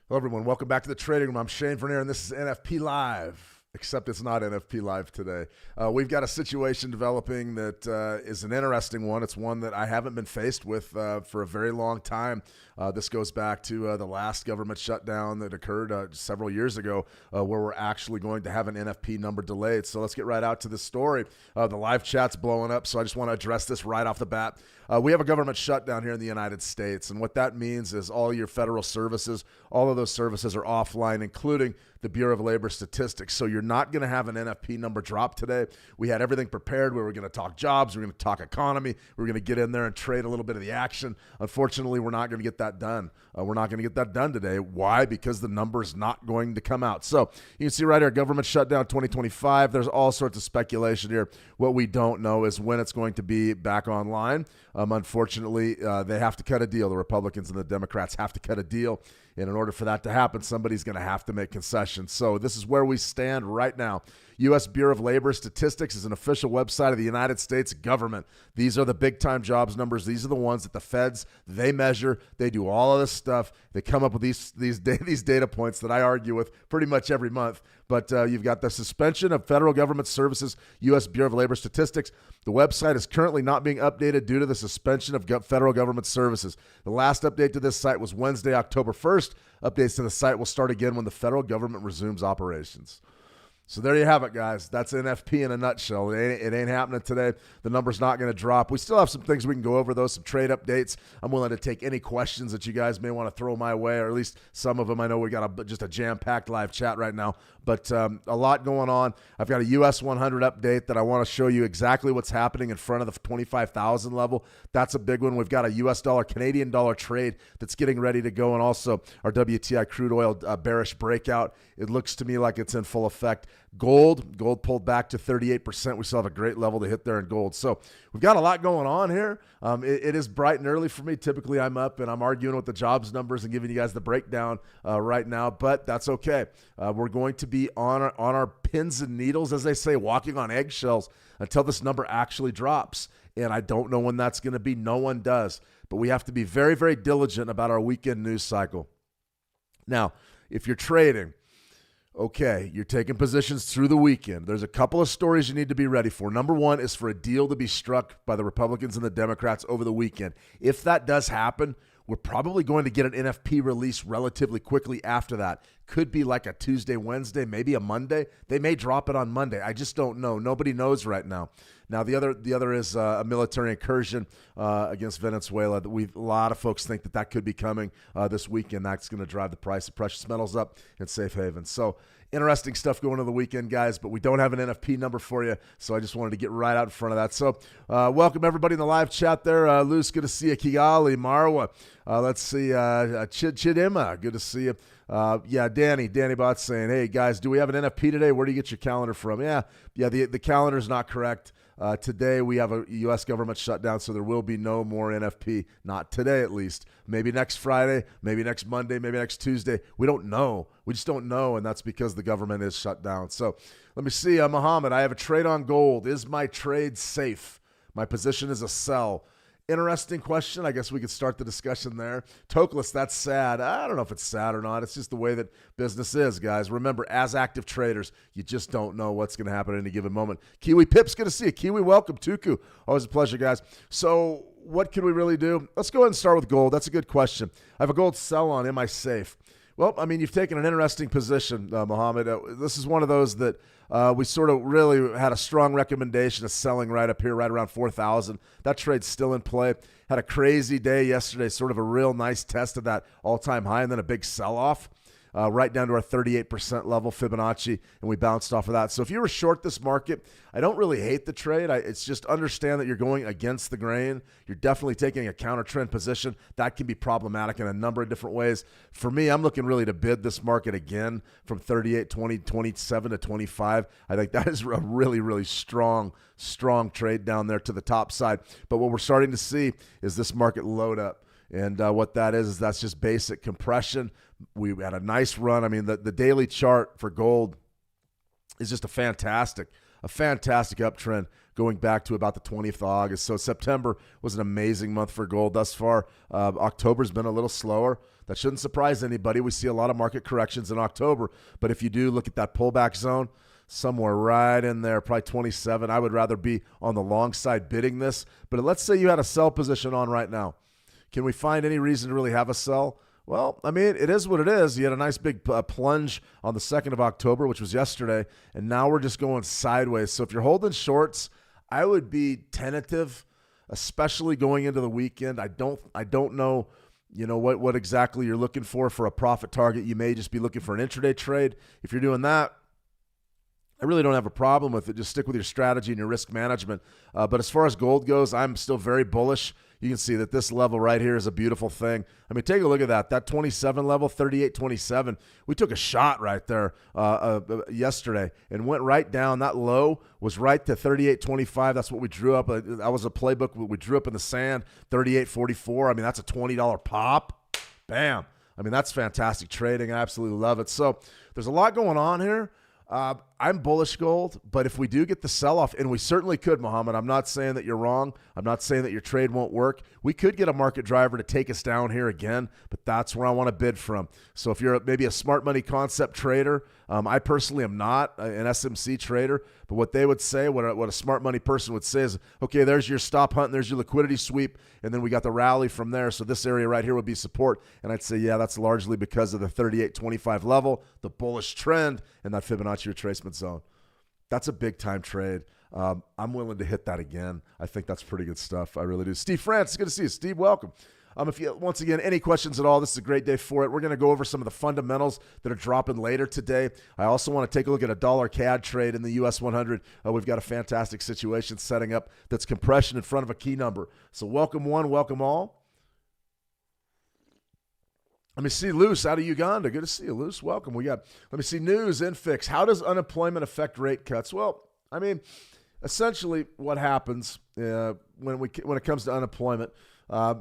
Hello, everyone. Welcome back to the Trading Room. I'm Shane Vernier, and this is NFP Live. except it's not NFP Live today. We've got a situation developing that is an interesting one. It's one that I haven't been faced with for a very long time. This goes back to the last government shutdown that occurred several years ago, where we're actually going to have an NFP number delayed. So let's get right out to this story. The live chat's blowing up, so I just want to address this right off the bat. We have a government shutdown here in the United States, and what that means is all your federal services, all of those services are offline, including the Bureau of Labor Statistics. So you're not going to have an NFP number drop today. We had everything prepared. We were going to talk jobs. We were going to talk economy. We were going to get in there and trade a little bit of the action. Unfortunately, we're not going to get that done. We're not going to get that done today. Why? Because the number is not going to come out. So you can see right here, government shutdown 2025. There's all sorts of speculation here. What we don't know is when it's going to be back online. Unfortunately, they have to cut a deal. The Republicans and the Democrats have to cut a deal. And in order for that to happen, somebody's going to have to make concessions. So this is where we stand right now. U.S. Bureau of Labor Statistics is an official website of the United States government. These are the big-time jobs numbers. These are the ones that the feds, they measure. They do all of this stuff. They come up with these data points that I argue with pretty much every month. But you've got the suspension of federal government services, U.S. Bureau of Labor Statistics. The website is currently not being updated due to the suspension of federal government services. The last update to this site was Wednesday, October 1st. Updates to the site will start again when the federal government resumes operations. So there you have it, guys. That's NFP in a nutshell. It ain't happening today. The number's not going to drop. We still have some things we can go over, though, some trade updates. I'm willing to take any questions that you guys may want to throw my way, or at least some of them. I know we got just a jam-packed live chat right now, but a lot going on. I've got a US 100 update that I want to show you exactly what's happening in front of the 25,000 level. That's a big one. We've got a US dollar, Canadian dollar trade that's getting ready to go, and also our WTI crude oil bearish breakout. It looks to me like it's in full effect. Gold pulled back to 38%. We still have a great level to hit there in gold. So we've got a lot going on here. It is bright and early for me. Typically I'm up and I'm arguing with the jobs numbers and giving you guys the breakdown right now, but that's okay. We're going to be on our pins and needles, as they say, walking on eggshells until this number actually drops. And I don't know when that's going to be. No one does. But we have to be very, very diligent about our weekend news cycle. Now, if you're trading, okay, you're taking positions through the weekend. There's a couple of stories you need to be ready for. Number one is for a deal to be struck by the Republicans and the Democrats over the weekend. If that does happen, we're probably going to get an NFP release relatively quickly after that. Could be like a Tuesday, Wednesday, maybe a Monday. They may drop it on Monday. I just don't know. Nobody knows right now. Now, the other is a military incursion against Venezuela. A lot of folks think that could be coming this weekend. That's going to drive the price of precious metals up in safe haven. So interesting stuff going on the weekend, guys, but we don't have an NFP number for you, so I just wanted to get right out in front of that. So welcome everybody in the live chat there. Luce, good to see you. Kigali, Marwa, let's see, Chidima, good to see you. Danny Bot's saying, hey, guys, do we have an NFP today? Where do you get your calendar from? Yeah, the calendar's not correct. Today we have a U.S. government shutdown, so there will be no more NFP. Not today, at least. Maybe next Friday, maybe next Monday, maybe next Tuesday. We don't know. We just don't know, and that's because the government is shut down. So let me see. Muhammad, I have a trade on gold. Is my trade safe? My position is a sell. Interesting question. I guess we could start the discussion there. Tokless, that's sad. I don't know if it's sad or not. It's just the way that business is, guys. Remember, as active traders, you just don't know what's going to happen at any given moment. Kiwi Pips, good to see you. Kiwi, welcome. Tuku, always a pleasure, guys. So what can we really do? Let's go ahead and start with gold. That's a good question. I have a gold sell on. Am I safe? Well, I mean, you've taken an interesting position, Mohammed. This is one of those that we sort of really had a strong recommendation of selling right up here, right around 4,000. That trade's still in play. Had a crazy day yesterday, sort of a real nice test of that all-time high, and then a big sell-off. Right down to our 38% level Fibonacci, and we bounced off of that. So if you were short this market, I don't really hate the trade. It's just understand that you're going against the grain. You're definitely taking a counter trend position. That can be problematic in a number of different ways. For me, I'm looking really to bid this market again from 38, 20, 27 to 25. I think that is a really, really strong trade down there to the top side. But what we're starting to see is this market load up. And what that is that's just basic compression. We had a nice run. I mean, the daily chart for gold is just a fantastic uptrend going back to about the 20th of August. So September was an amazing month for gold thus far. October's been a little slower. That shouldn't surprise anybody. We see a lot of market corrections in October. But if you do look at that pullback zone, somewhere right in there, probably 27. I would rather be on the long side bidding this. But let's say you had a sell position on right now. Can we find any reason to really have a sell? Well, I mean, it is what it is. You had a nice big plunge on the 2nd of October, which was yesterday, and now we're just going sideways. So if you're holding shorts, I would be tentative, especially going into the weekend. I don't know, what exactly you're looking for a profit target. You may just be looking for an intraday trade. If you're doing that, I really don't have a problem with it. Just stick with your strategy and your risk management. But as far as gold goes, I'm still very bullish. You can see that this level right here is a beautiful thing. I mean, take a look at that. That 27 level, 38.27. We took a shot right there yesterday and went right down. That low was right to 38.25. That's what we drew up. That was a playbook we drew up in the sand, 38.44. I mean, that's a $20 pop. Bam. I mean, that's fantastic trading. I absolutely love it. So there's a lot going on here. I'm bullish gold, but if we do get the sell-off, and we certainly could, Muhammad, I'm not saying that you're wrong. I'm not saying that your trade won't work. We could get a market driver to take us down here again, but that's where I want to bid from. So if you're maybe a smart money concept trader, I personally am not an SMC trader, but what they would say, what a smart money person would say is, okay, there's your stop hunt, and there's your liquidity sweep, and then we got the rally from there. So this area right here would be support, and I'd say, yeah, that's largely because of the 38.25 level, the bullish trend, and that Fibonacci retracement zone. That's a big time trade. I'm willing to hit that again. I think that's pretty good stuff. I really do. Steve France, it's good to see you. Steve, welcome. If you, once again, any questions at all, this is a great day for it. We're going to go over some of the fundamentals that are dropping later today. I also want to take a look at a dollar CAD trade in the US 100. We've got a fantastic situation setting up that's compression in front of a key number. So welcome one, welcome all. Let me see Luce out of Uganda. Good to see you, Luce. Welcome. Let me see news, infix. How does unemployment affect rate cuts? Well, I mean, essentially what happens when it comes to unemployment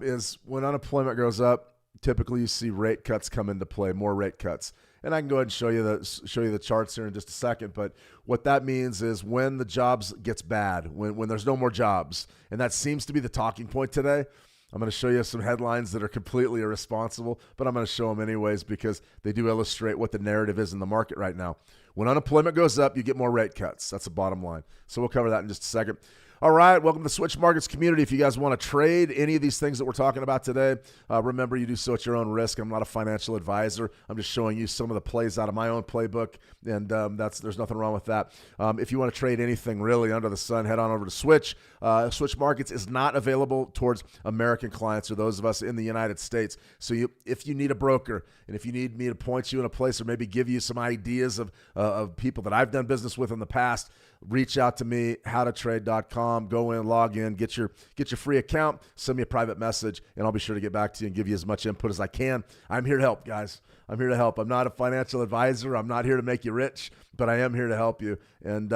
is when unemployment goes up, typically you see rate cuts come into play, more rate cuts. And I can go ahead and show you the charts here in just a second. But what that means is when the jobs gets bad, when there's no more jobs, and that seems to be the talking point today. I'm going to show you some headlines that are completely irresponsible, but I'm going to show them anyways because they do illustrate what the narrative is in the market right now. When unemployment goes up, you get more rate cuts. That's the bottom line. So we'll cover that in just a second. All right, welcome to the Switch Markets community. If you guys want to trade any of these things that we're talking about today, remember you do so at your own risk. I'm not a financial advisor. I'm just showing you some of the plays out of my own playbook, and there's nothing wrong with that. If you want to trade anything really under the sun, head on over to Switch. Switch Markets is not available towards American clients or those of us in the United States. So if you need a broker and if you need me to point you in a place or maybe give you some ideas of people that I've done business with in the past, reach out to me, howtotrade.com. Go in, log in, get your free account, send me a private message, and I'll be sure to get back to you and give you as much input as I can. I'm here to help, guys. I'm here to help. I'm not a financial advisor. I'm not here to make you rich, but I am here to help you. And,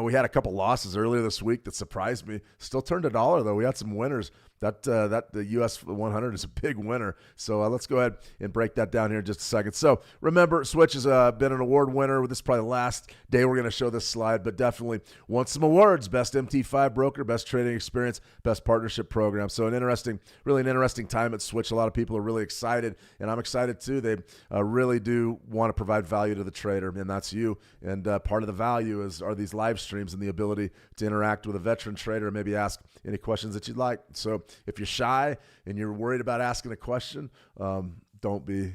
we had a couple losses earlier this week that surprised me. Still turned $1, though. We had some winners. The US 100 is a big winner. So let's go ahead and break that down here in just a second. So remember, Switch has been an award winner. This is probably the last day we're going to show this slide, but definitely won some awards. Best MT5 broker, best trading experience, best partnership program. So really an interesting time at Switch. A lot of people are really excited, and I'm excited too. They really do want to provide value to the trader, and that's you. And part of the value are these live streams and the ability to interact with a veteran trader and maybe ask any questions that you'd like. So if you're shy and you're worried about asking a question, don't be.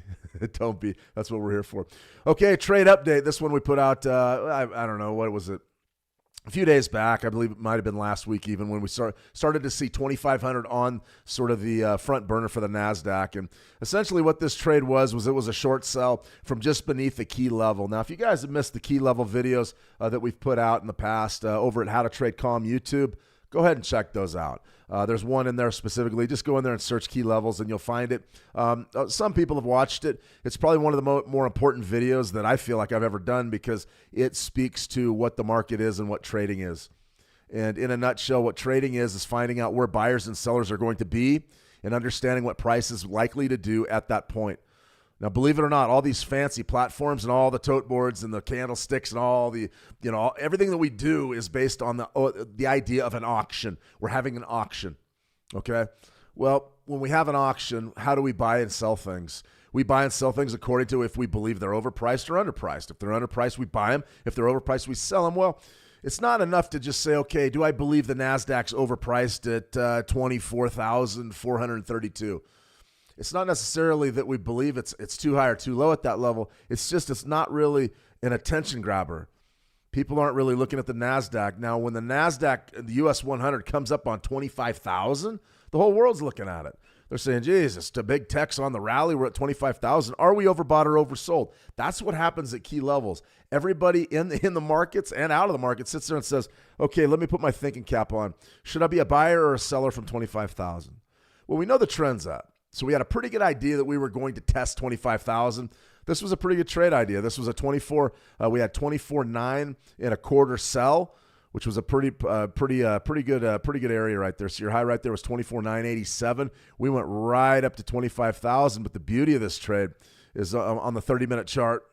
Don't be. That's what we're here for. Okay, trade update. This one we put out, I don't know, what was it? A few days back, I believe it might have been last week even, when we started to see 2,500 on sort of the front burner for the NASDAQ. And essentially what this trade was it was a short sell from just beneath the key level. Now, if you guys have missed the key level videos that we've put out in the past over at How to Trade Calm YouTube, go ahead and check those out. There's one in there specifically. Just go in there and search key levels and you'll find it. Some people have watched it. It's probably one of the more important videos that I feel like I've ever done because it speaks to what the market is and what trading is. And in a nutshell, what trading is finding out where buyers and sellers are going to be and understanding what price is likely to do at that point. Now, believe it or not, all these fancy platforms and all the tote boards and the candlesticks and all the, everything that we do is based on the idea of an auction. We're having an auction, okay? Well, when we have an auction, how do we buy and sell things? We buy and sell things according to if we believe they're overpriced or underpriced. If they're underpriced, we buy them. If they're overpriced, we sell them. Well, it's not enough to just say, okay, do I believe the NASDAQ's overpriced at 24,432? It's not necessarily that we believe it's too high or too low at that level. It's just it's not really an attention grabber. People aren't really looking at the NASDAQ. Now, when the NASDAQ, the US 100 comes up on 25,000, the whole world's looking at it. They're saying, geez, it's a big text on the rally. We're at 25,000. Are we overbought or oversold? That's what happens at key levels. Everybody in the markets and out of the market sits there and says, okay, let me put my thinking cap on. Should I be a buyer or a seller from 25,000? Well, we know the trend's up. So we had a pretty good idea that we were going to test 25,000. This was a pretty good trade idea. This was a 24. We had 24.9 in a quarter sell, which was a pretty good area right there. So your high right there was 24,987. We went right up to 25,000. But the beauty of this trade is on the 30-minute chart,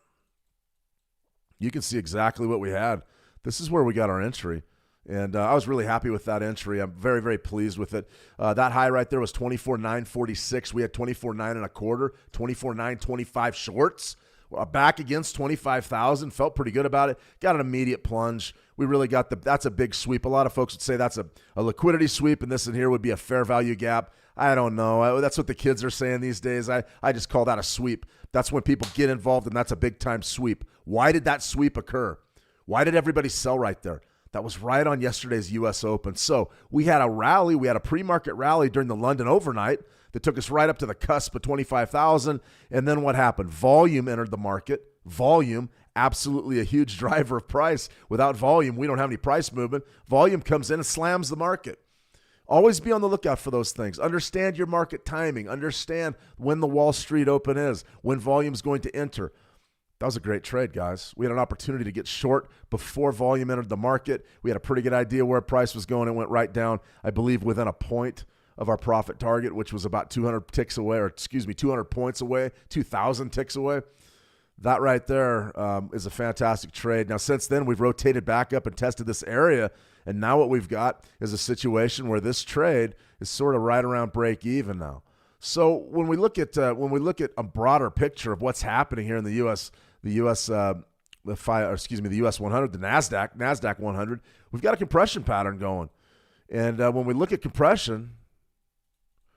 you can see exactly what we had. This is where we got our entry. And I was really happy with that entry. I'm very, very pleased with it. That high right there was 24,946. We had 24.9 and a quarter, 24,925 shorts. Back against 25,000. Felt pretty good about it. Got an immediate plunge. We really got that's a big sweep. A lot of folks would say that's a liquidity sweep, and this in here would be a fair value gap. I don't know. That's what the kids are saying these days. I just call that a sweep. That's when people get involved, and that's a big-time sweep. Why did that sweep occur? Why did everybody sell right there? That was right on yesterday's U.S. Open. So we had a rally. We had a pre-market rally during the London overnight that took us right up to the cusp of 25,000. And then what happened? Volume entered the market. Volume, absolutely a huge driver of price. Without volume, we don't have any price movement. Volume comes in and slams the market. Always be on the lookout for those things. Understand your market timing. Understand when the Wall Street Open is, when volume is going to enter. That was a great trade, guys. We had an opportunity to get short before volume entered the market. We had a pretty good idea where price was going. It went right down, I believe, within a point of our profit target, which was about 200 ticks away, 200 points away, 2,000 ticks away. That right there is a fantastic trade. Now, since then, we've rotated back up and tested this area, and now what we've got is a situation where this trade is sort of right around break even now. So when we look at a broader picture of what's happening here in the U.S. The U.S. 100, the NASDAQ 100, we've got a compression pattern going. And when we look at compression,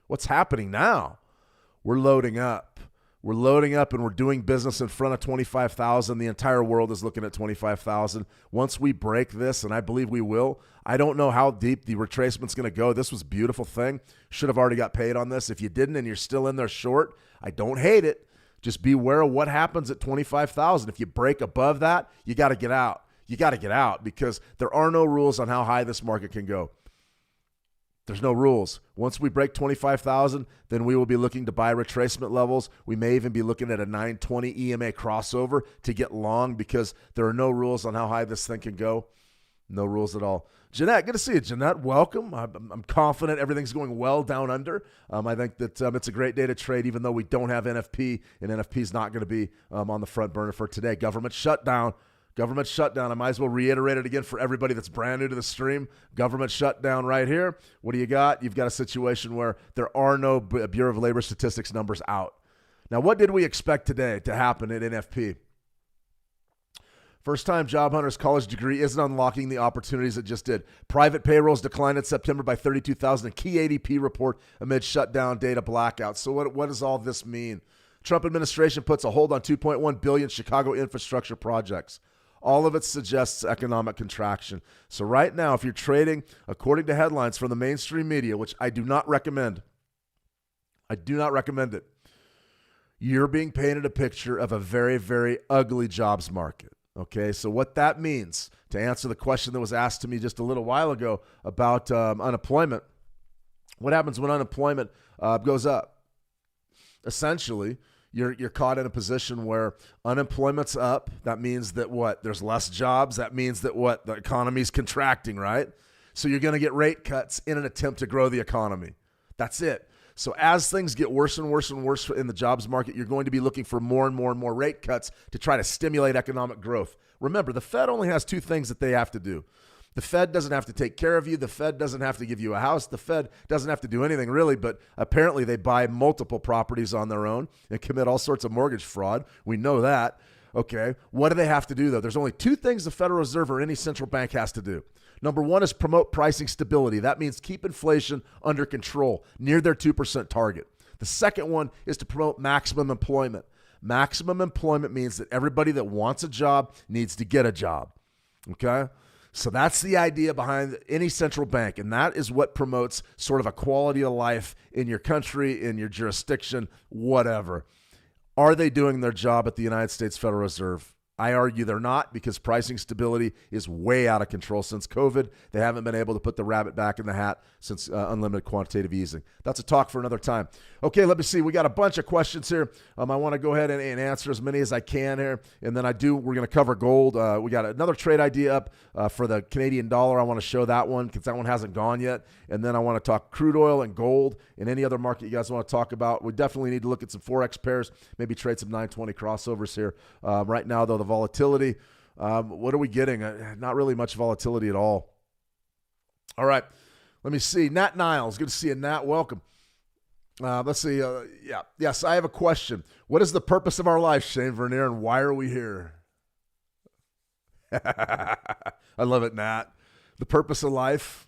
what's happening now? We're loading up. We're loading up and we're doing business in front of 25,000. The entire world is looking at 25,000. Once we break this, and I believe we will, I don't know how deep the retracement's going to go. This was a beautiful thing. Should have already got paid on this. If you didn't and you're still in there short, I don't hate it. Just be aware of what happens at 25,000. If you break above that, you got to get out. You got to get out because there are no rules on how high this market can go. There's no rules. Once we break 25,000, then we will be looking to buy retracement levels. We may even be looking at a 920 EMA crossover to get long because there are no rules on how high this thing can go. No rules at all. Jeanette, good to see you, Jeanette. Welcome. I'm confident everything's going well down under. I think that it's a great day to trade, even though we don't have NFP, and NFP is not going to be on the front burner for today. Government shutdown. Government shutdown. I might as well reiterate it again for everybody that's brand new to the stream. Government shutdown right here. What do you got? You've got a situation where there are no Bureau of Labor Statistics numbers out. Now, what did we expect today to happen at NFP? First-time job hunters' college degree isn't unlocking the opportunities it just did. Private payrolls declined in September by 32,000. Key ADP report amid shutdown data blackouts. So what does all this mean? Trump administration puts a hold on $2.1 billion Chicago infrastructure projects. All of it suggests economic contraction. So right now, if you're trading according to headlines from the mainstream media, which I do not recommend it, you're being painted a picture of a very, very ugly jobs market. Okay, so what that means, to answer the question that was asked to me just a little while ago about unemployment, what happens when unemployment goes up? Essentially, you're caught in a position where unemployment's up. That means that what? There's less jobs. That means that what? The economy's contracting, right? So you're going to get rate cuts in an attempt to grow the economy. That's it. So as things get worse and worse and worse in the jobs market, you're going to be looking for more and more and more rate cuts to try to stimulate economic growth. Remember, the Fed only has two things that they have to do. The Fed doesn't have to take care of you. The Fed doesn't have to give you a house. The Fed doesn't have to do anything really, but apparently they buy multiple properties on their own and commit all sorts of mortgage fraud. We know that. Okay, what do they have to do, though? There's only two things the Federal Reserve or any central bank has to do. Number one is promote pricing stability. That means keep inflation under control, near their 2% target. The second one is to promote maximum employment. Maximum employment means that everybody that wants a job needs to get a job. Okay? So that's the idea behind any central bank, and that is what promotes sort of a quality of life in your country, in your jurisdiction, whatever. Are they doing their job at the United States Federal Reserve? I argue they're not, because pricing stability is way out of control since COVID. They haven't been able to put the rabbit back in the hat since unlimited quantitative easing. That's a talk for another time. Okay, let me see. We got a bunch of questions here. I want to go ahead and answer as many as I can here. And then we're going to cover gold. We got another trade idea up for the Canadian dollar. I want to show that one because that one hasn't gone yet. And then I want to talk crude oil and gold and any other market you guys want to talk about. We definitely need to look at some Forex pairs, maybe trade some 920 crossovers here. Right now, though, the volatility, what are we getting? Not really much volatility at all. All right, let me see. Nat Niles, good to see you, Nat. Welcome. Let's see. Yes, I have a question. What is the purpose of our life, Shane Vernier, and why are we here? I love it, Nat. The purpose of life.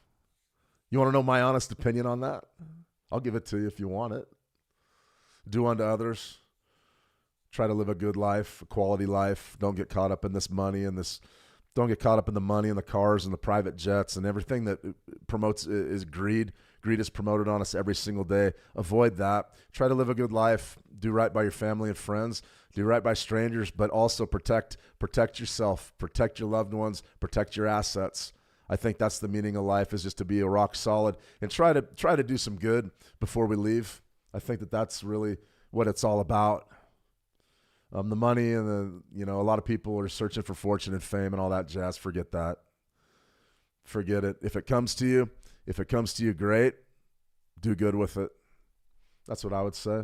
You want to know my honest opinion on that? I'll give it to you if you want it. Do unto others. Try to live a good life, a quality life. Don't get caught up in this money and this. Don't get caught up in the money and the cars and the private jets and everything that promotes is greed. Greed is promoted on us every single day. Avoid that. Try to live a good life. Do right by your family and friends. Do right by strangers, but also protect yourself, protect your loved ones, protect your assets. I think that's the meaning of life, is just to be a rock solid and try to do some good before we leave. I think that's really what it's all about. The money and a lot of people are searching for fortune and fame and all that jazz. Forget that. Forget it. If it comes to you, great. Do good with it. That's what I would say.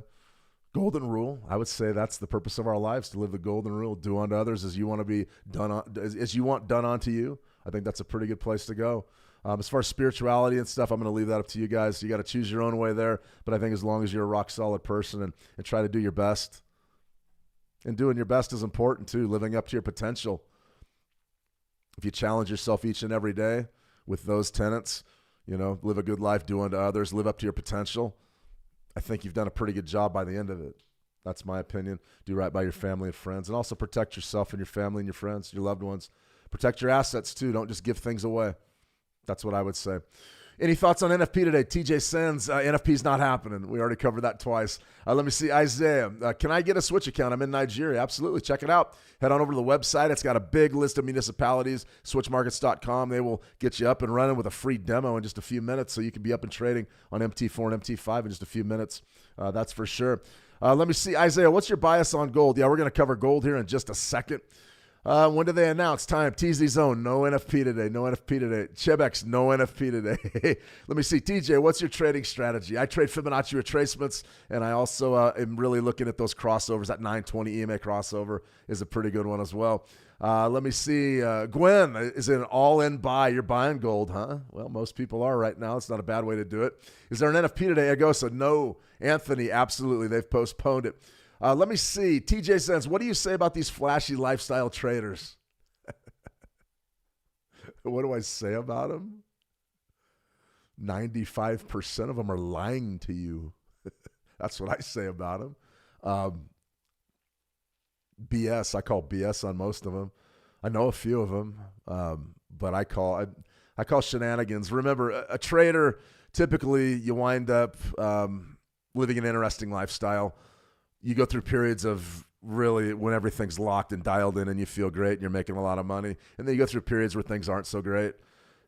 Golden rule. I would say that's the purpose of our lives, to live the golden rule. Do unto others as you want to be done on, as you want done unto you. I think that's a pretty good place to go. As far as spirituality and stuff, I'm going to leave that up to you guys. You got to choose your own way there. But I think as long as you're a rock solid person and try to do your best. And doing your best is important too, living up to your potential. If you challenge yourself each and every day with those tenets, live a good life, do unto others, live up to your potential, I think you've done a pretty good job by the end of it. That's my opinion. Do right by your family and friends, and also protect yourself and your family and your friends, your loved ones. Protect your assets too. Don't just give things away. That's what I would say. Any thoughts on NFP today? TJ sends, NFP's not happening. We already covered that twice. Let me see. Isaiah, can I get a Switch account? I'm in Nigeria. Absolutely. Check it out. Head on over to the website. It's got a big list of municipalities, switchmarkets.com. They will get you up and running with a free demo in just a few minutes, so you can be up and trading on MT4 and MT5 in just a few minutes. That's for sure. Let me see. Isaiah, what's your bias on gold? Yeah, we're going to cover gold here in just a second. When did they announce? Time. TZ Zone, no NFP today. No NFP today. Chebex, no NFP today. Let me see. TJ, what's your trading strategy? I trade Fibonacci retracements, and I also am really looking at those crossovers. That 920 EMA crossover is a pretty good one as well. Let me see. Gwen, is it an all-in buy? You're buying gold, huh? Well, most people are right now. It's not a bad way to do it. Is there an NFP today? Agosa, no. Anthony, absolutely. They've postponed it. Let me see. TJ says, what do you say about these flashy lifestyle traders? What do I say about them? 95% of them are lying to you. That's what I say about them. BS. I call BS on most of them. I know a few of them, but I call shenanigans. Remember, a trader, typically you wind up living an interesting lifestyle. You go through periods of really when everything's locked and dialed in and you feel great and you're making a lot of money. And then you go through periods where things aren't so great.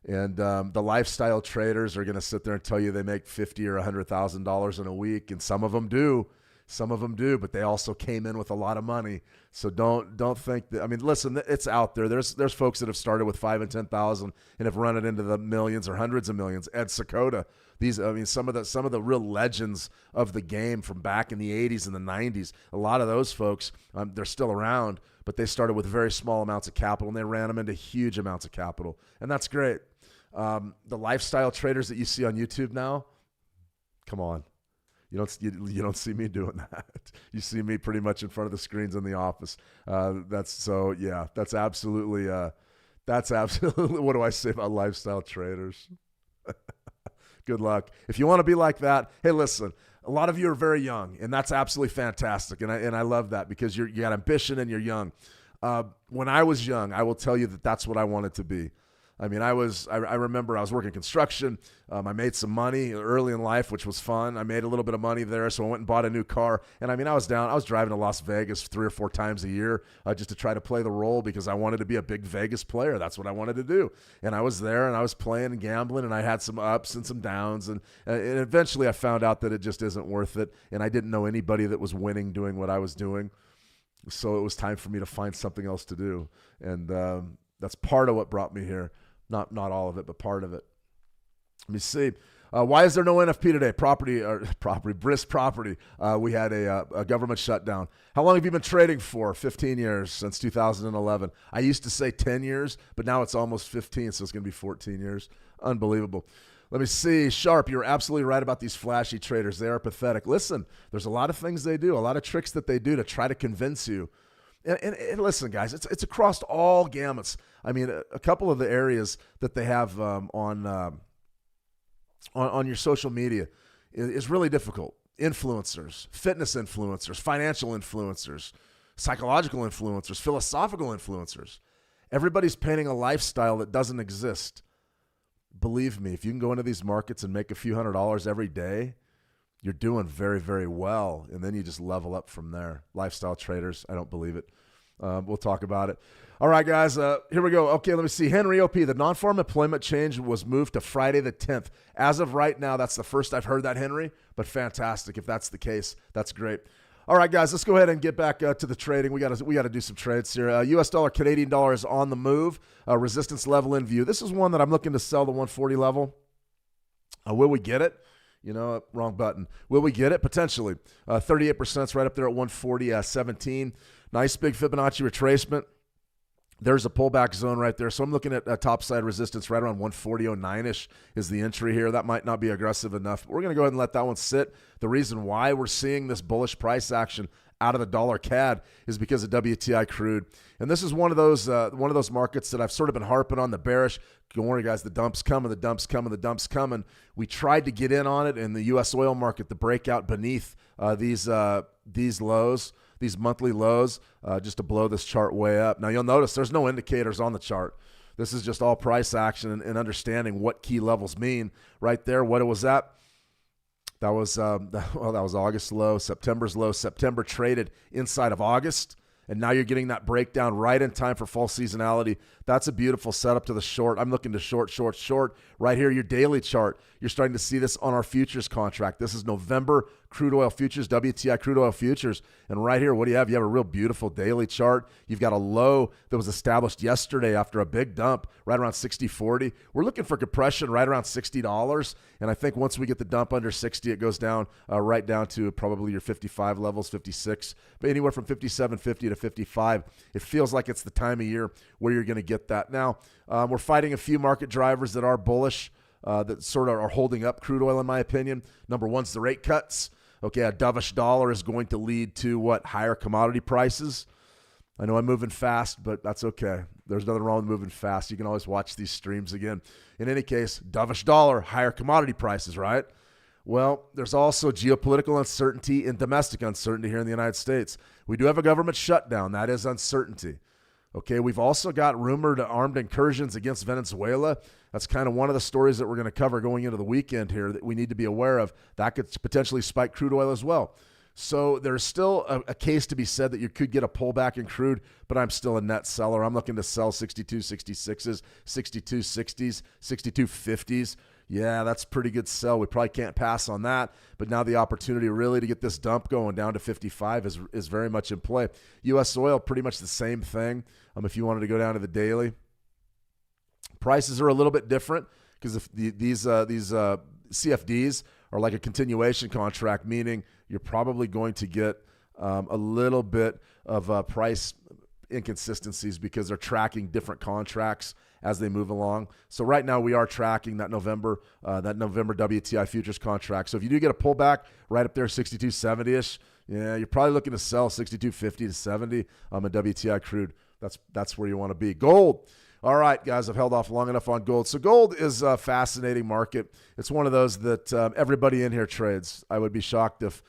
And the lifestyle traders are going to sit there and tell you they make $50,000 or $100,000 in a week. And some of them do. Some of them do, but they also came in with a lot of money. So don't think that. I mean, listen, it's out there. There's folks that have started with 5 and 10,000 and have run it into the millions or hundreds of millions. Ed Sakota, some of the real legends of the game from back in the 80s and the 90s. A lot of those folks, they're still around, but they started with very small amounts of capital and they ran them into huge amounts of capital, and that's great. The lifestyle traders that you see on YouTube now, come on. You don't see me doing that. You see me pretty much in front of the screens in the office. That's absolutely what do I say about lifestyle traders? Good luck. If you want to be like that, hey, listen, a lot of you are very young, and that's absolutely fantastic, and I love that because you got ambition and you're young. When I was young, I will tell you that that's what I wanted to be. I mean, I remember I was working construction. I made some money early in life, which was fun. I made a little bit of money there, so I went and bought a new car. And I mean, I was driving to Las Vegas 3 or 4 times a year just to try to play the role because I wanted to be a big Vegas player. That's what I wanted to do. And I was there, and I was playing and gambling, and I had some ups and some downs. And eventually I found out that it just isn't worth it. And I didn't know anybody that was winning doing what I was doing. So it was time for me to find something else to do. And that's part of what brought me here. Not all of it, but part of it. Let me see. Why is there no NFP today? Brisk property. We had a government shutdown. How long have you been trading for? 15 years, since 2011. I used to say 10 years, but now it's almost 15, so it's going to be 14 years. Unbelievable. Let me see. Sharp, you're absolutely right about these flashy traders. They are pathetic. Listen, there's a lot of things they do, a lot of tricks that they do to try to convince you. And listen, guys, it's across all gamuts. I mean, a couple of the areas that they have on your social media is really difficult. Influencers, fitness influencers, financial influencers, psychological influencers, philosophical influencers. Everybody's painting a lifestyle that doesn't exist. Believe me, if you can go into these markets and make a few $100s every day, you're doing very, very well, and then you just level up from there. Lifestyle traders, I don't believe it. We'll talk about it. All right, guys, here we go. Okay, let me see. Henry OP, the non-farm employment change was moved to Friday the 10th. As of right now, that's the first I've heard that, Henry, but fantastic. If that's the case, that's great. All right, guys, let's go ahead and get back to the trading. We got to do some trades here. U.S. dollar, Canadian dollar is on the move. Resistance level in view. This is one that I'm looking to sell the 140 level. Will we get it? Wrong button. Will we get it? Potentially. 38% is right up there at 140.17. Nice big Fibonacci retracement. There's a pullback zone right there. So I'm looking at topside resistance right around 140.09-ish is the entry here. That might not be aggressive enough. But we're going to go ahead and let that one sit. The reason why we're seeing this bullish price action out of the dollar CAD is because of WTI crude. And this is one of those markets that I've sort of been harping on, the bearish. Don't worry, guys, the dump's coming, the dump's coming, the dump's coming. We tried to get in on it in the U.S. oil market, the breakout beneath these lows, these monthly lows, just to blow this chart way up. Now, you'll notice there's no indicators on the chart. This is just all price action and understanding what key levels mean right there, what it was at. That was August low, September's low. September traded inside of August, and now you're getting that breakdown right in time for fall seasonality. That's a beautiful setup to the short. I'm looking to short. Right here, your daily chart. You're starting to see this on our futures contract. This is November crude oil futures, WTI crude oil futures. And right here, what do you have? You have a real beautiful daily chart. You've got a low that was established yesterday after a big dump right around 60.40. We're looking for compression right around $60. And I think once we get the dump under 60, it goes down right down to probably your 55 levels, 56. But anywhere from 57.50 to 55, it feels like it's the time of year where you're going to get that. Now, we're fighting a few market drivers that are bullish, that sort of are holding up crude oil, in my opinion. Number one's the rate cuts. Okay, a dovish dollar is going to lead to what? Higher commodity prices. I know I'm moving fast, but that's okay. There's nothing wrong with moving fast. You can always watch these streams again. In any case, dovish dollar, higher commodity prices, right? Well, there's also geopolitical uncertainty and domestic uncertainty here in the United States. We do have a government shutdown. That is uncertainty. Okay, we've also got rumored armed incursions against Venezuela. That's kind of one of the stories that we're going to cover going into the weekend here that we need to be aware of. That could potentially spike crude oil as well. So there's still a case to be said that you could get a pullback in crude, but I'm still a net seller. I'm looking to sell 62.66s, 62.60s, 62.50s. Yeah, that's a pretty good sell. We probably can't pass on that. But now the opportunity really to get this dump going down to 55 is very much in play. U.S. oil, pretty much the same thing. If you wanted to go down to the daily, prices are a little bit different because if these CFDs are like a continuation contract, meaning you're probably going to get a little bit of price inconsistencies because they're tracking different contracts as they move along. So right now we are tracking that November WTI futures contract. So if you do get a pullback right up there, 62.70-ish, yeah, you're probably looking to sell 62.50 to 70 on the WTI crude. That's where you want to be. Gold. All right, guys, I've held off long enough on gold. So gold is a fascinating market. It's one of those that everybody in here trades. I would be shocked if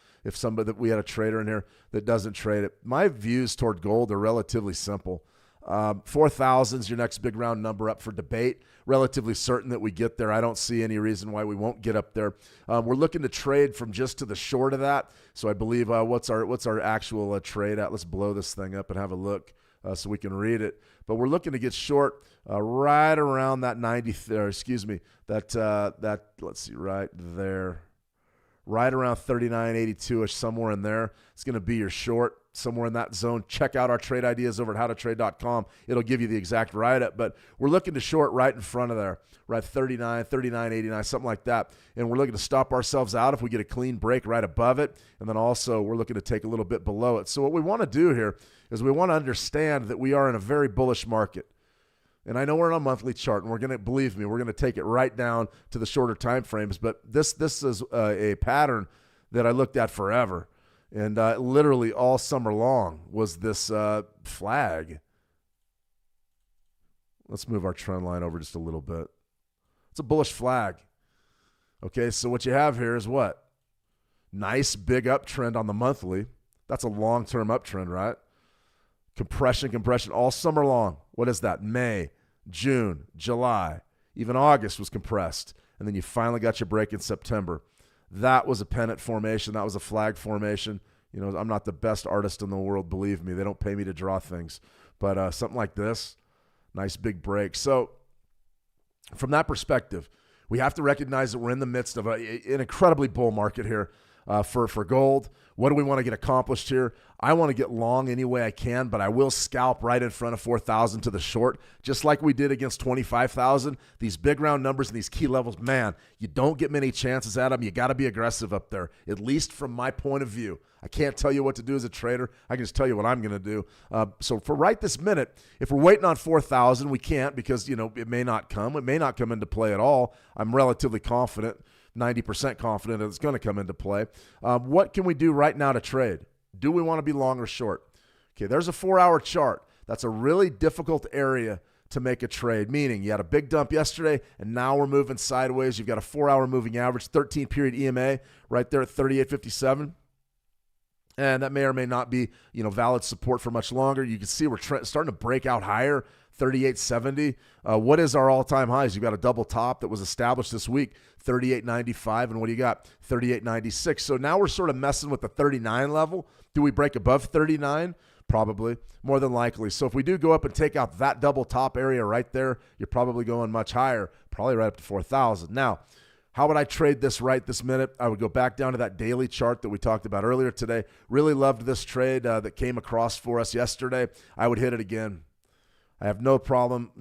we had a trader in here that doesn't trade it. My views toward gold are relatively simple. 4,000 is your next big round number up for debate. Relatively certain that we get there. I don't see any reason why we won't get up there. We're looking to trade from just to the short of that. So I believe what's our actual trade at? Let's blow this thing up and have a look so we can read it. But we're looking to get short right around that 90. Let's see, right there. Right around 39.82-ish, somewhere in there. It's going to be your short, somewhere in that zone. Check out our trade ideas over at howtotrade.com. It'll give you the exact write-up. But we're looking to short right in front of there, right 39.89, something like that. And we're looking to stop ourselves out if we get a clean break right above it. And then also we're looking to take a little bit below it. So what we want to do here is we want to understand that we are in a very bullish market. And I know we're on a monthly chart, and we're going to take it right down to the shorter time frames. But this is a pattern that I looked at forever, and literally all summer long was this flag. Let's move our trend line over just a little bit. It's a bullish flag. Okay, so what you have here is what? Nice big uptrend on the monthly. That's a long-term uptrend, right? Compression all summer long. What is that? May, June, July, even August was compressed. And then you finally got your break in September. That was a pennant formation. That was a flag formation. You know, I'm not the best artist in the world, believe me. They don't pay me to draw things. But something like this, nice big break. So from that perspective, we have to recognize that we're in the midst of an incredibly bull market here for gold. What do we want to get accomplished here? I want to get long any way I can, but I will scalp right in front of 4,000 to the short, just like we did against 25,000. These big round numbers and these key levels, man, you don't get many chances at them. You got to be aggressive up there, at least from my point of view. I can't tell you what to do as a trader. I can just tell you what I'm going to do. So for right this minute, if we're waiting on 4,000, we can't because, it may not come. It may not come into play at all. I'm relatively confident, 90% confident that it's going to come into play. What can we do right now to trade? Do we want to be long or short? Okay, there's a 4-hour chart. That's a really difficult area to make a trade, meaning you had a big dump yesterday, and now we're moving sideways. You've got a 4-hour moving average, 13-period EMA right there at 38.57. And that may or may not be, valid support for much longer. You can see we're starting to break out higher, 38.70. What is our all-time highs? You've got a double top that was established this week, 38.95. And what do you got? 38.96. So now we're sort of messing with the 39 level. Do we break above 39? Probably, more than likely. So if we do go up and take out that double top area right there, you're probably going much higher, probably right up to 4,000. Now, how would I trade this right this minute? I would go back down to that daily chart that we talked about earlier today. Really loved this trade that came across for us yesterday. I would hit it again. I have no problem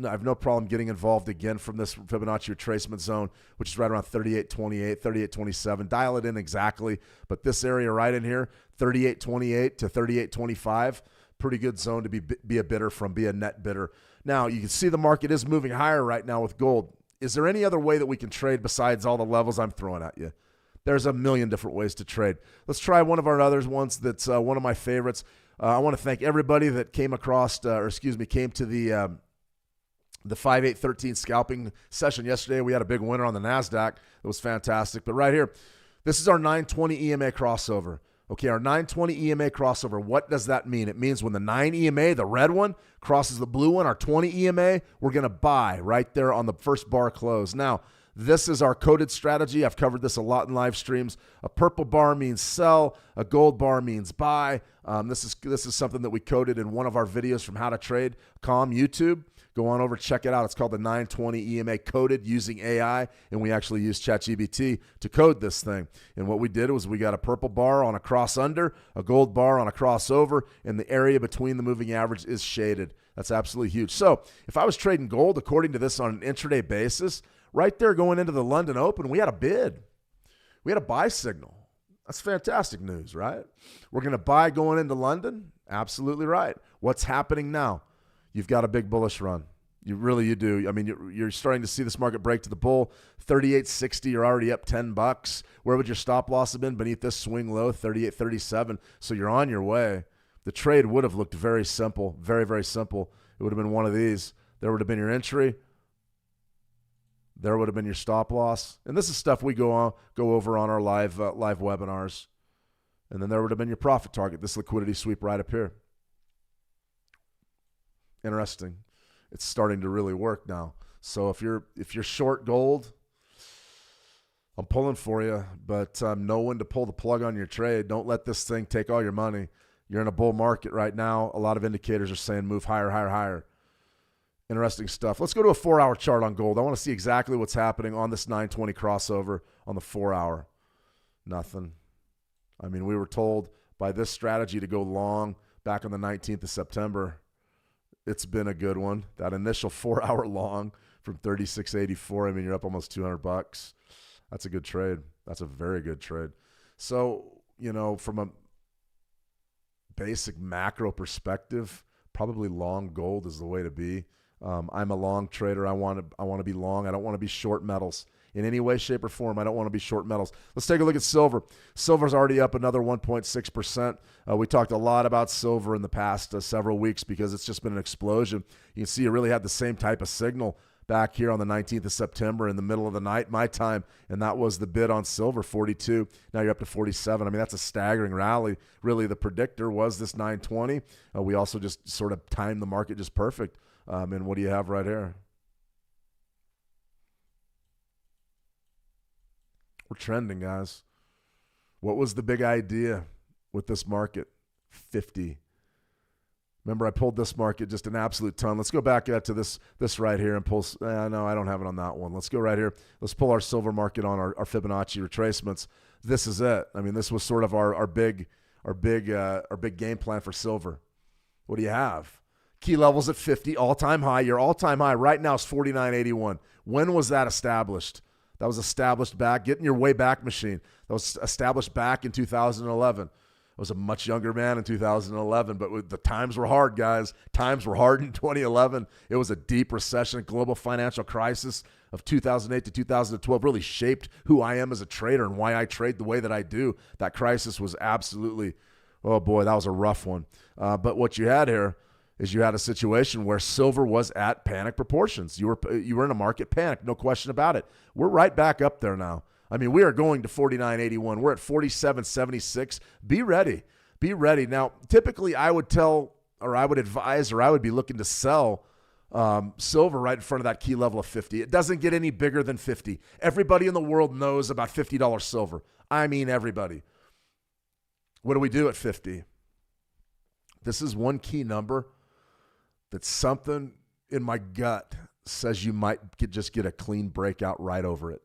getting involved again from this Fibonacci retracement zone, which is right around 38.28, 38.27. Dial it in exactly. But this area right in here, 38.28 to 38.25, pretty good zone to be a bidder from, be a net bidder. Now, you can see the market is moving higher right now with gold. Is there any other way that we can trade besides all the levels I'm throwing at you? There's a million different ways to trade. Let's try one of our other ones that's one of my favorites. I want to thank everybody that came to the 5-8-13 scalping session yesterday. We had a big winner on the NASDAQ. It was fantastic. But right here, this is our 920 EMA crossover. Okay, our 920 EMA crossover, what does that mean? It means when the 9 EMA, the red one, crosses the blue one, our 20 EMA, we're going to buy right there on the first bar close. Now, This is our coded strategy. I've covered this a lot in live streams. A purple bar means sell. A gold bar means buy. This is something that we coded in one of our videos from How to Trade YouTube. Go on over, check it out. It's called the 920 EMA coded using AI, and we actually used ChatGPT to code this thing. And what we did was we got a purple bar on a cross under, a gold bar on a crossover, and the area between the moving average is shaded. That's absolutely huge. So if I was trading gold, according to this on an intraday basis, right there going into the London Open, we had a bid. We had a buy signal. That's fantastic news, right? We're going to buy going into London? Absolutely right. What's happening now? You've got a big bullish run. You do. I mean, you're starting to see this market break to the bull. 38.60, you're already up $10. Where would your stop loss have been? Beneath this swing low, 38.37. So you're on your way. The trade would have looked very simple, very, very simple. It would have been one of these. There would have been your entry. There would have been your stop loss. And this is stuff we go over on our live webinars. And then there would have been your profit target, this liquidity sweep right up here. Interesting. It's starting to really work now. So if you're short gold, I'm pulling for you, but know when to pull the plug on your trade. Don't let this thing take all your money. You're in a bull market right now. A lot of indicators are saying move higher, higher, higher. Interesting stuff. Let's go to a 4-hour chart on gold. I want to see exactly what's happening on this 920 crossover on the 4-hour. Nothing. I mean, we were told by this strategy to go long back on the 19th of September. It's been a good one. That initial 4-hour long from 36.84. I mean, you're up almost $200. That's a good trade. That's a very good trade. So, from a basic macro perspective, probably long gold is the way to be. I'm a long trader. I want to be long. I don't want to be short metals in any way, shape, or form. I don't want to be short metals. Let's take a look at silver. Silver's already up another 1.6%. We talked a lot about silver in the past several weeks because it's just been an explosion. You can see it really had the same type of signal back here on the 19th of September in the middle of the night, my time, and that was the bid on silver, 42. Now you're up to 47. I mean, that's a staggering rally. Really, the predictor was this 920. We also just sort of timed the market just perfect. And what do you have right here? We're trending, guys. What was the big idea with this market? 50. Remember, I pulled this market just an absolute ton. Let's go back to this right here and pull. No, I don't have it on that one. Let's go right here. Let's pull our silver market on our Fibonacci retracements. This is it. I mean, this was sort of our big game plan for silver. What do you have? Key levels at 50, all-time high. Your all-time high right now is 49.81. When was that established? That was established back, getting your way back machine. That was established back in 2011. I was a much younger man in 2011, but the times were hard, guys. Times were hard in 2011. It was a deep recession, global financial crisis of 2008 to 2012 really shaped who I am as a trader and why I trade the way that I do. That crisis was absolutely, oh boy, that was a rough one. But what you had here is you had a situation where silver was at panic proportions. You were in a market panic, no question about it. We're right back up there now. I mean, we are going to 49.81. We're at 47.76. Be ready. Be ready. Now, typically I would advise, or I would be looking to sell silver right in front of that key level of 50. It doesn't get any bigger than 50. Everybody in the world knows about $50 silver. I mean, everybody. What do we do at 50? This is one key number that something in my gut says you might just get a clean breakout right over it.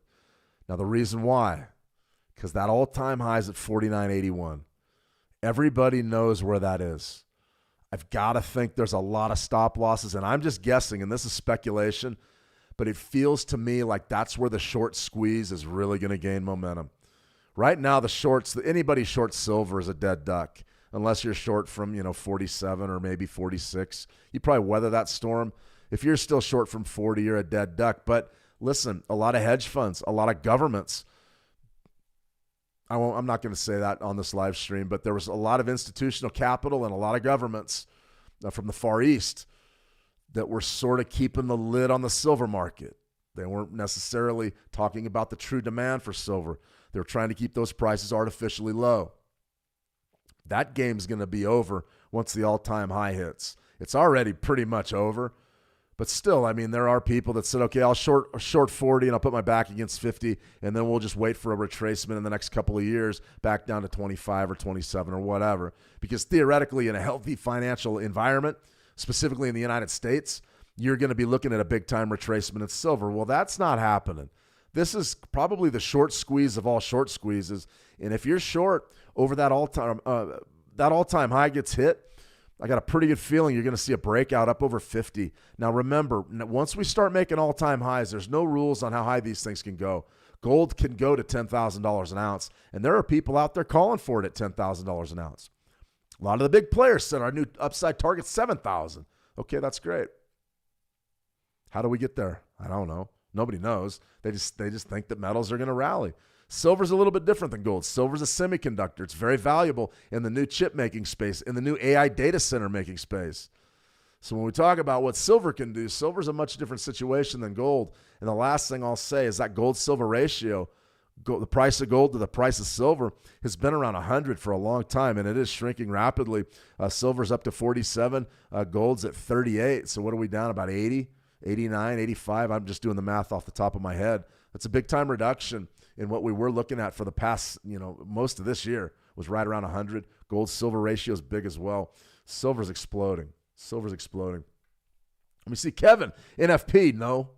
Now, the reason why, because that all-time high is at 49.81. Everybody knows where that is. I've got to think there's a lot of stop losses, and I'm just guessing, and this is speculation, but it feels to me like that's where the short squeeze is really going to gain momentum. Right now, anybody short silver is a dead duck. Unless you're short from, 47 or maybe 46. You probably weather that storm. If you're still short from 40, you're a dead duck. But listen, a lot of hedge funds, a lot of governments. I'm not going to say that on this live stream, but there was a lot of institutional capital and a lot of governments from the Far East that were sort of keeping the lid on the silver market. They weren't necessarily talking about the true demand for silver. They were trying to keep those prices artificially low. That game's going to be over once the all-time high hits. It's already pretty much over, But still, I mean, there are people that said, okay, I'll short 40 and I'll put my back against 50, and then we'll just wait for a retracement in the next couple of years back down to 25 or 27 or whatever. Because theoretically, in a healthy financial environment, specifically in the United States, you're going to be looking at a big-time retracement in silver. Well, that's not happening. This is probably the short squeeze of all short squeezes. And if you're short over that all-time high gets hit, I got a pretty good feeling you're going to see a breakout up over 50. Now, remember, once we start making all-time highs, there's no rules on how high these things can go. Gold can go to $10,000 an ounce, and there are people out there calling for it at $10,000 an ounce. A lot of the big players said our new upside target's $7,000. Okay, that's great. How do we get there? I don't know. Nobody knows. They just think that metals are going to rally. Silver's a little bit different than gold. Silver's a semiconductor. It's very valuable in the new chip making space, in the new AI data center making space. So when we talk about what silver can do, silver's a much different situation than gold. And the last thing I'll say is that gold-silver ratio, the price of gold to the price of silver, has been around 100 for a long time, and it is shrinking rapidly. Silver's up to 47. Gold's at 38. So what are we down, about 80, 89, 85? I'm just doing the math off the top of my head. That's a big-time reduction in what we were looking at for the past, most of this year was right around 100. Gold-silver ratio is big as well. Silver's exploding. Silver's exploding. Let me see. Kevin, NFP, no.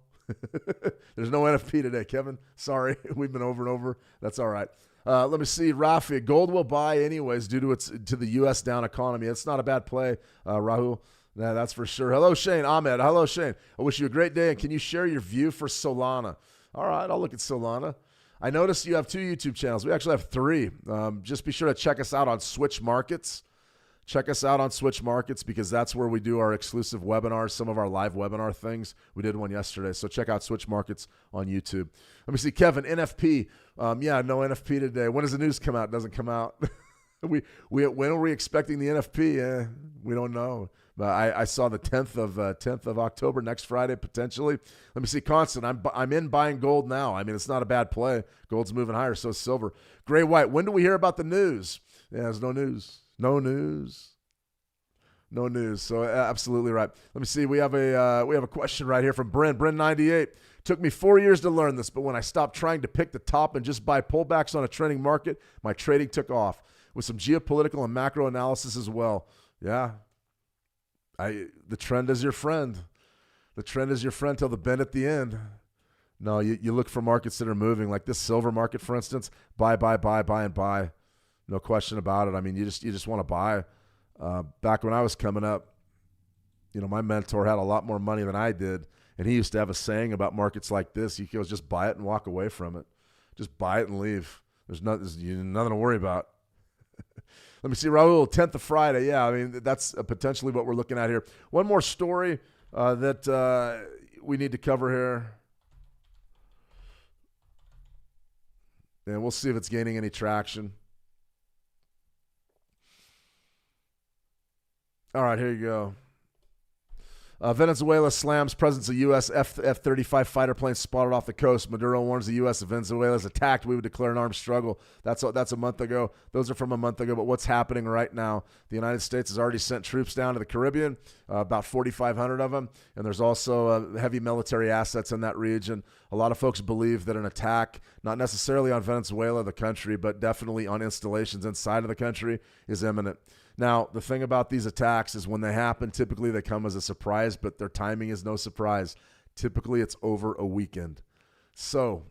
There's no NFP today, Kevin. Sorry. We've been over and over. That's all right. Let me see. Rafi, gold will buy anyways due to the U.S. down economy. It's not a bad play, Rahul. Yeah, that's for sure. Hello, Shane. Ahmed. Hello, Shane. I wish you a great day, and can you share your view for Solana? All right, I'll look at Solana. I noticed you have 2 YouTube channels. We actually have 3. Just be sure to check us out on Switch Markets. Check us out on Switch Markets because that's where we do our exclusive webinars, some of our live webinar things. We did one yesterday, so check out Switch Markets on YouTube. Let me see, Kevin, NFP. Yeah, no NFP today. When does the news come out? It doesn't come out. When are we expecting the NFP? We don't know. But I saw the 10th of October, next Friday, potentially. Let me see, Constant. I'm in buying gold now. I mean, it's not a bad play. Gold's moving higher, so is silver. Gray White, when do we hear about the news? Yeah, there's no news. No news. No news. So absolutely right. Let me see. We have a question right here from Bryn. Bryn98. Took me 4 years to learn this, but when I stopped trying to pick the top and just buy pullbacks on a trending market, my trading took off with some geopolitical and macro analysis as well. Yeah. The trend is your friend. The trend is your friend till the bend at the end. No, you look for markets that are moving, like this silver market, for instance. Buy, and buy. No question about it. I mean, you just want to buy. Back when I was coming up, my mentor had a lot more money than I did, and he used to have a saying about markets like this. He goes, just buy it and walk away from it. Just buy it and leave. There's nothing to worry about. Let me see, Raul, 10th of Friday. Yeah, I mean, that's potentially what we're looking at here. One more story that we need to cover here. And we'll see if it's gaining any traction. All right, here you go. Venezuela slams presence of U.S. F-35 fighter planes spotted off the coast. Maduro warns the U.S. if Venezuela is attacked, we would declare an armed struggle. That's a month ago. Those are from a month ago. But what's happening right now? The United States has already sent troops down to the Caribbean, about 4,500 of them. And there's also heavy military assets in that region. A lot of folks believe that an attack, not necessarily on Venezuela, the country, but definitely on installations inside of the country, is imminent. Now, the thing about these attacks is when they happen, typically they come as a surprise, but their timing is no surprise. Typically, it's over a weekend. So,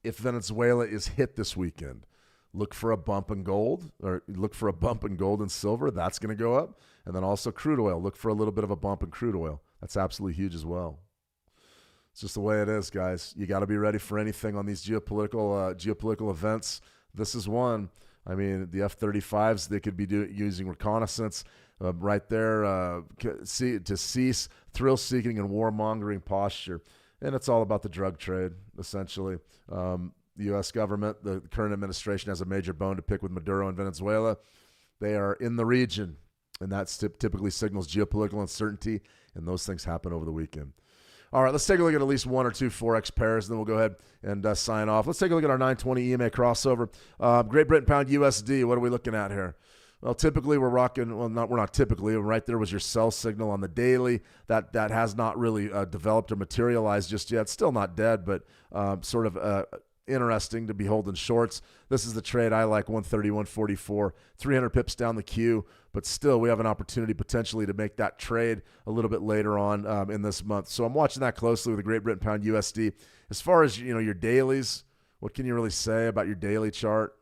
if Venezuela is hit this weekend, look for a bump in gold, or look for a bump in gold and silver. That's going to go up. And then also crude oil. Look for a little bit of a bump in crude oil. That's absolutely huge as well. It's just the way it is, guys. You got to be ready for anything on these geopolitical events. This is one. I mean, the F-35s, they could be using reconnaissance right there to cease thrill-seeking and warmongering posture. And it's all about the drug trade, essentially. The U.S. government, the current administration, has a major bone to pick with Maduro and Venezuela. They are in the region, and that typically signals geopolitical uncertainty, and those things happen over the weekend. All right, let's take a look at least 1 or 2 Forex pairs, and then we'll go ahead and sign off. Let's take a look at our 920 EMA crossover. Great Britain pound USD. What are we looking at here? Well, typically we're rocking. Well, we're not typically. Right there was your sell signal on the daily. That has not really developed or materialized just yet. Still not dead, but sort of interesting to be holding shorts. This is the trade I like, 130, 144, 300 pips down the queue, but still we have an opportunity potentially to make that trade a little bit later on in this month. So I'm watching that closely with the Great Britain Pound USD. As far as, your dailies, what can you really say about your daily chart?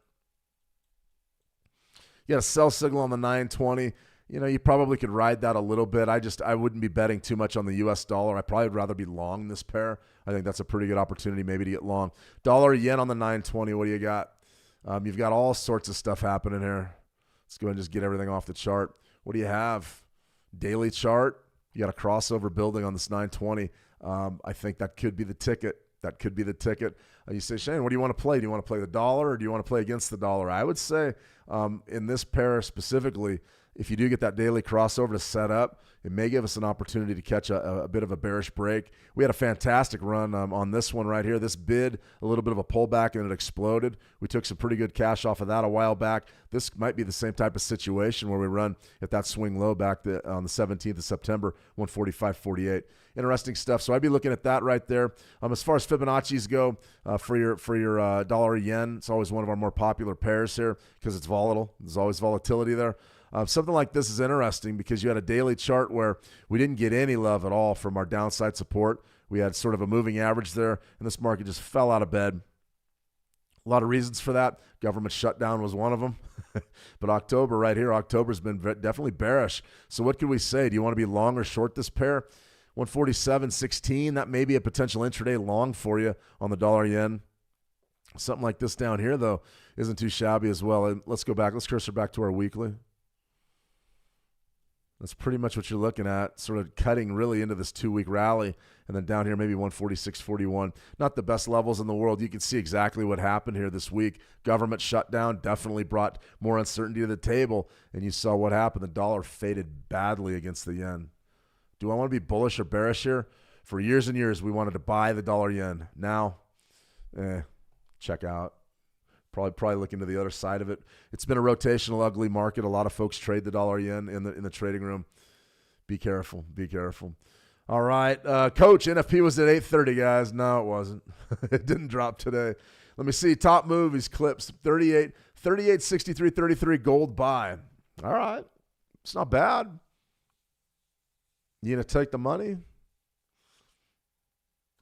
You got a sell signal on the 920. You probably could ride that a little bit. I wouldn't be betting too much on the U.S. dollar. I probably would rather be long this pair. I think that's a pretty good opportunity maybe to get long. Dollar yen on the 920. What do you got? You've got all sorts of stuff happening here. Let's go ahead and just get everything off the chart. What do you have? Daily chart. You got a crossover building on this 920. I think that could be the ticket. That could be the ticket. You say, Shane, what do you want to play? Do you want to play the dollar or do you want to play against the dollar? I would say in this pair specifically, if you do get that daily crossover to set up, it may give us an opportunity to catch a bit of a bearish break. We had a fantastic run on this one right here. This bid, a little bit of a pullback, and it exploded. We took some pretty good cash off of that a while back. This might be the same type of situation where we run at that swing low back on the 17th of September, 145.48. Interesting stuff. So I'd be looking at that right there. As far as Fibonacci's go, for your dollar yen, it's always one of our more popular pairs here because it's volatile. There's always volatility there. Something like this is interesting because you had a daily chart where we didn't get any love at all from our downside support. We had sort of a moving average there, and this market just fell out of bed. A lot of reasons for that. Government shutdown was one of them. But October right here, October's been definitely bearish. So what could we say? Do you want to be long or short this pair? 147.16, that may be a potential intraday long for you on the dollar yen. Something like this down here, though, isn't too shabby as well. And let's go back. Let's cursor back to our weekly. That's pretty much what you're looking at, sort of cutting really into this 2-week rally. And then down here, maybe 146.41. Not the best levels in the world. You can see exactly what happened here this week. Government shutdown definitely brought more uncertainty to the table. And you saw what happened. The dollar faded badly against the yen. Do I want to be bullish or bearish here? For years and years, we wanted to buy the dollar yen. Now, check out. Probably looking to the other side of it. It's been a rotational, ugly market. A lot of folks trade the dollar yen in the trading room. Be careful. Be careful. All right, Coach. NFP was at 8:30, guys. No, it wasn't. It didn't drop today. Let me see. Top movies clips. 38, 63, 33. Gold buy. All right, it's not bad. You gonna take the money?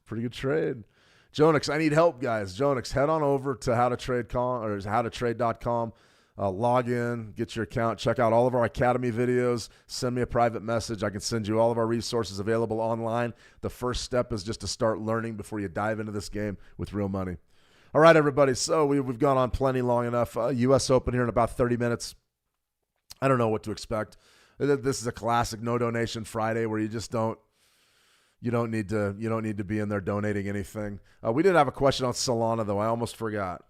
Pretty good trade. Jonix, I need help, guys. Jonix, head on over to howtotrade.com. Log in, get your account, check out all of our Academy videos, send me a private message. I can send you all of our resources available online. The first step is just to start learning before you dive into this game with real money. All right, everybody. So we've gone on plenty long enough. U.S. Open here in about 30 minutes. I don't know what to expect. This is a classic no donation Friday where you just don't. You don't need to be in there donating anything. We did have a question on Solana, though. I almost forgot.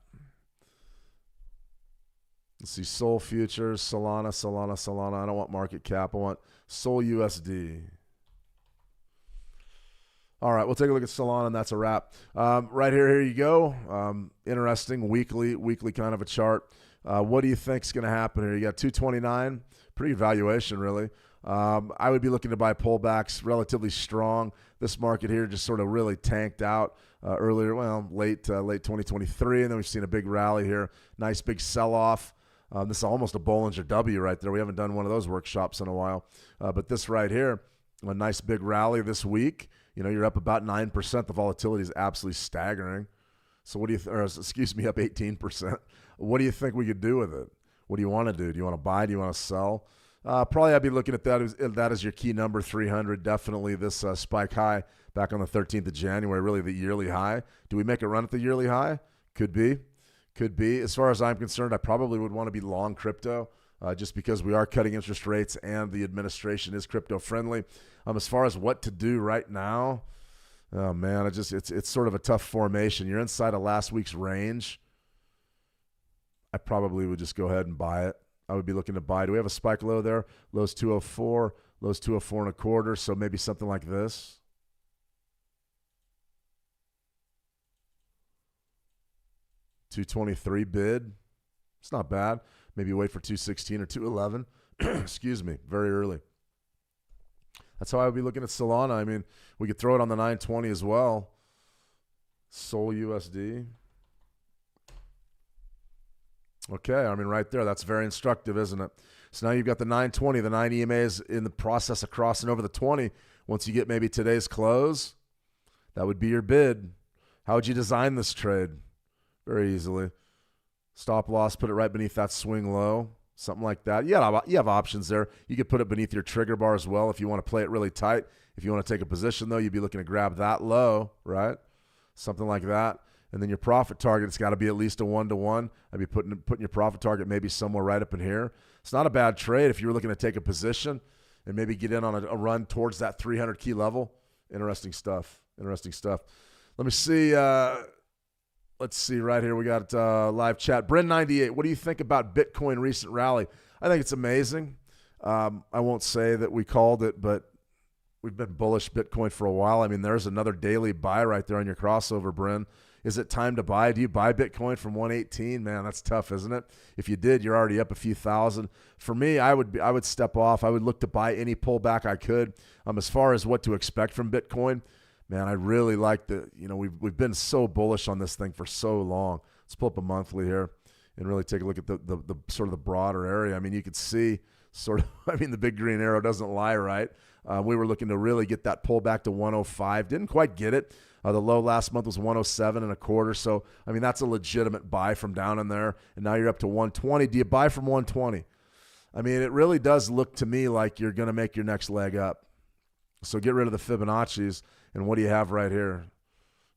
Let's see. Sol Futures, Solana. I don't want market cap. I want Sol USD. All right, we'll take a look at Solana, and that's a wrap. Right here you go. Interesting weekly kind of a chart. What do you think is going to happen here? You got 229. Pretty good valuation, really. I would be looking to buy pullbacks relatively strong. This market here just sort of really tanked out earlier, late 2023, and then we've seen a big rally here. Nice big sell-off. This is almost a Bollinger W right there. We haven't done one of those workshops in a while. But this right here, a nice big rally this week. You're up about 9%. The volatility is absolutely staggering. So what do you up 18%. What do you think we could do with it? What do you want to do? Do you want to buy? Do you want to sell? Probably I'd be looking at that as your key number, 300. Definitely this spike high back on the 13th of January, really the yearly high. Do we make a run at the yearly high? Could be. As far as I'm concerned, I probably would want to be long crypto just because we are cutting interest rates and the administration is crypto friendly. As far as what to do right now, oh man, it's sort of a tough formation. You're inside of last week's range. I probably would just go ahead and buy it. I would be looking to buy. Do we have a spike low there? Low's 204, low's 204 and a quarter, so maybe something like this. $223 bid. It's not bad. Maybe wait for 216 or 211. Excuse me, very early. That's how I would be looking at Solana. I mean, we could throw it on the 920 as well. Sol USD. Okay, I mean, right there, that's very instructive, isn't it? So now you've got the 920, the 9 EMA is in the process of crossing over the 20. Once you get maybe today's close, that would be your bid. How would you design this trade? Very easily. Stop loss, put it right beneath that swing low, something like that. You have options there. You could put it beneath your trigger bar as well if you want to play it really tight. If you want to take a position, though, you'd be looking to grab that low, right? Something like that. And then your profit target, it's got to be at least a 1-to-1. I'd be putting your profit target maybe somewhere right up in here. It's not a bad trade if you were looking to take a position and maybe get in on a run towards that 300 key level. Interesting stuff. Interesting stuff. Let me see. Let's see right here. We got live chat. Bryn98, what do you think about Bitcoin recent rally? I think it's amazing. I won't say that we called it, but we've been bullish Bitcoin for a while. I mean, there's another daily buy right there on your crossover, Bryn. Is it time to buy? Do you buy Bitcoin from 118? Man, that's tough, isn't it? If you did, you're already up a few thousand. For me, I would step off. I would look to buy any pullback I could. As far as what to expect from Bitcoin, man, I really like we've been so bullish on this thing for so long. Let's pull up a monthly here and really take a look at the sort of the broader area. I mean, you could see the big green arrow doesn't lie, right? We were looking to really get that pullback to 105. Didn't quite get it. The low last month was 107.25. So, I mean, that's a legitimate buy from down in there. And now you're up to 120. Do you buy from 120? I mean, it really does look to me like you're going to make your next leg up. So get rid of the Fibonacci's. And what do you have right here?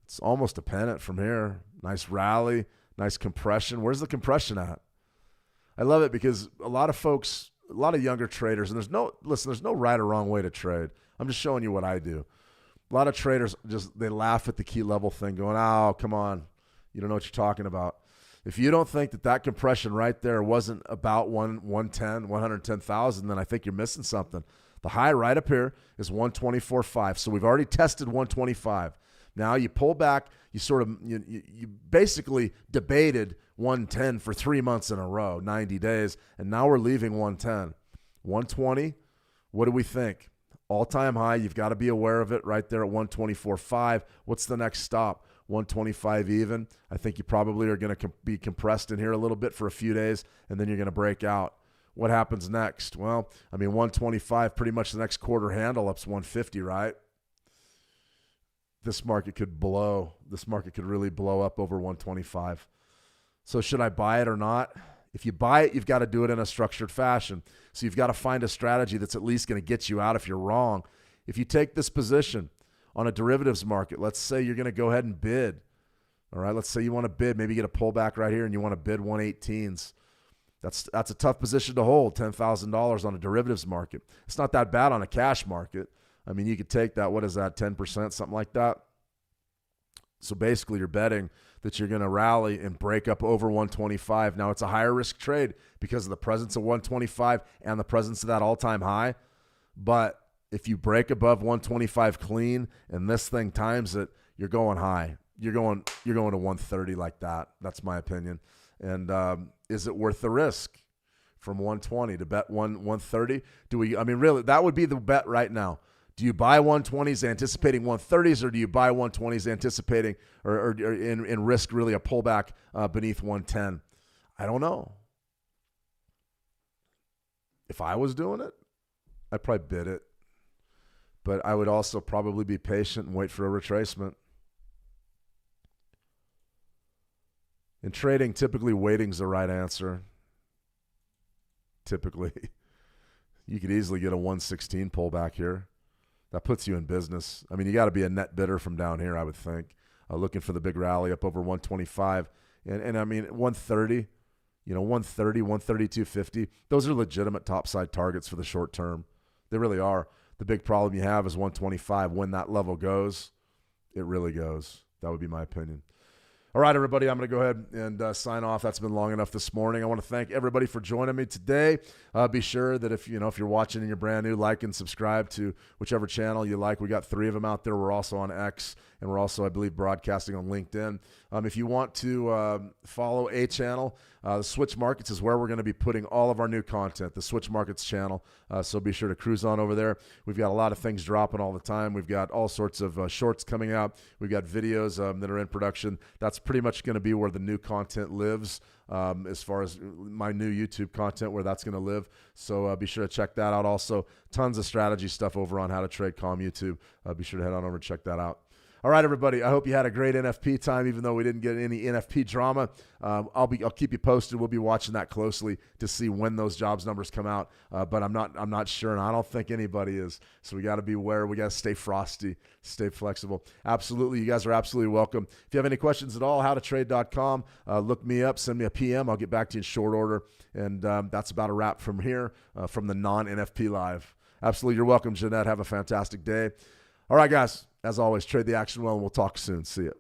It's almost a pennant from here. Nice rally, nice compression. Where's the compression at? I love it because a lot of younger traders, and there's no right or wrong way to trade. I'm just showing you what I do. A lot of traders they laugh at the key level thing going, oh, come on. You don't know what you're talking about. If you don't think that compression right there wasn't about 110,000, then I think you're missing something. The high right up here is 124.5. So we've already tested 125. Now you pull back, you basically debated 110 for 3 months in a row, 90 days, and now we're leaving 110. 120, what do we think? All-time high, you've got to be aware of it right there at 124.5. What's the next stop? 125 even. I think you probably are going to be compressed in here a little bit for a few days, and then you're going to break out. What happens next? Well, I mean, 125, pretty much the next quarter handle up's 150, right? This market could blow. This market could really blow up over 125. So should I buy it or not? If you buy it, you've got to do it in a structured fashion. So you've got to find a strategy that's at least going to get you out if you're wrong. If you take this position on a derivatives market, let's say you're going to go ahead and bid. All right, let's say you want to bid. Maybe you get a pullback right here and you want to bid 118s. That's a tough position to hold, $10,000 on a derivatives market. It's not that bad on a cash market. I mean, you could take that, what is that, 10%, something like that? So basically you're betting that you're going to rally and break up over 125. Now, it's a higher risk trade because of the presence of 125 and the presence of that all-time high. But if you break above 125 clean and this thing times it, you're going high. You're going to 130 like that. That's my opinion. And is it worth the risk from 120 to bet 130? Really, that would be the bet right now. Do you buy 120s anticipating 130s, or do you buy 120s anticipating or in risk really a pullback beneath 110? I don't know. If I was doing it, I'd probably bid it. But I would also probably be patient and wait for a retracement. In trading, typically waiting's the right answer. Typically. You could easily get a 116 pullback here. That puts you in business. I mean, you got to be a net bidder from down here, I would think, looking for the big rally up over 125. And I mean, 130, 130, 132.50. Those are legitimate topside targets for the short term. They really are. The big problem you have is 125. When that level goes, it really goes. That would be my opinion. All right, everybody, I'm going to go ahead and sign off. That's been long enough this morning. I want to thank everybody for joining me today. Be sure that if you're watching and you're brand new, like and subscribe to whichever channel you like. We got 3 of them out there. We're also on X, and we're also, I believe, broadcasting on LinkedIn. If you want to follow a channel, the Switch Markets is where we're going to be putting all of our new content, the Switch Markets channel. So be sure to cruise on over there. We've got a lot of things dropping all the time. We've got all sorts of shorts coming out. We've got videos that are in production. That's pretty much going to be where the new content lives, as far as my new YouTube content, where that's going to live. So be sure to check that out. Also, tons of strategy stuff over on How to Trade Com YouTube. Be sure to head on over and check that out. All right, everybody. I hope you had a great NFP time, even though we didn't get any NFP drama. I'll keep you posted. We'll be watching that closely to see when those jobs numbers come out. But I'm not sure, and I don't think anybody is. So we got to be aware. We got to stay frosty, stay flexible. Absolutely, you guys are absolutely welcome. If you have any questions at all, howtotrade.com. Look me up, send me a PM. I'll get back to you in short order. And that's about a wrap from here, from the non-NFP Live. Absolutely, you're welcome, Jeanette. Have a fantastic day. All right, guys. As always, trade the action well, and we'll talk soon. See you.